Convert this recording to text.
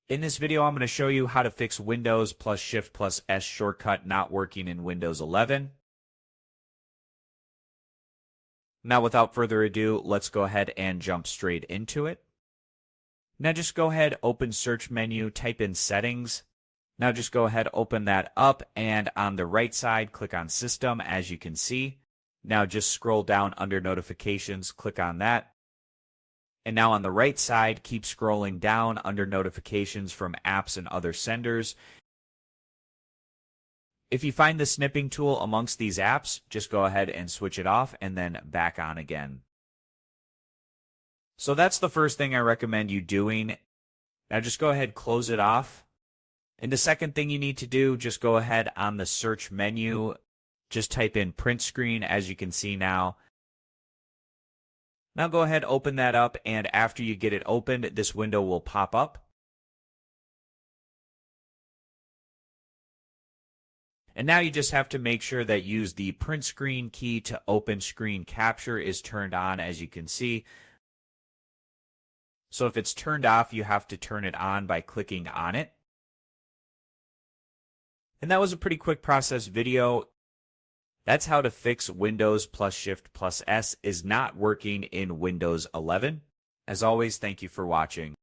In this video, I'm going to show you how to fix Windows plus Shift plus S shortcut not working in Windows 11. Now, without further ado, let's go ahead and jump straight into it. Now, just go ahead, open search menu, type in settings. Now, just go ahead, open that up, and on the right side, click on System, as you can see. Now, just scroll down under Notifications, click on that. And now on the right side, keep scrolling down under Notifications from Apps and Other Senders. If you find the snipping tool amongst these apps, just go ahead and switch it off and then back on again. So that's the first thing I recommend you doing. Now just go ahead, close it off. And the second thing you need to do, just go ahead on the search menu, just type in print screen, as you can see now. Now go ahead, open that up, and after you get it opened, this window will pop up. And now you just have to make sure that use the print screen key to open screen capture is turned on, as you can see. So if it's turned off, you have to turn it on by clicking on it. And that was a pretty quick process video. That's how to fix Windows plus Shift plus S is not working in Windows 11. As always, thank you for watching.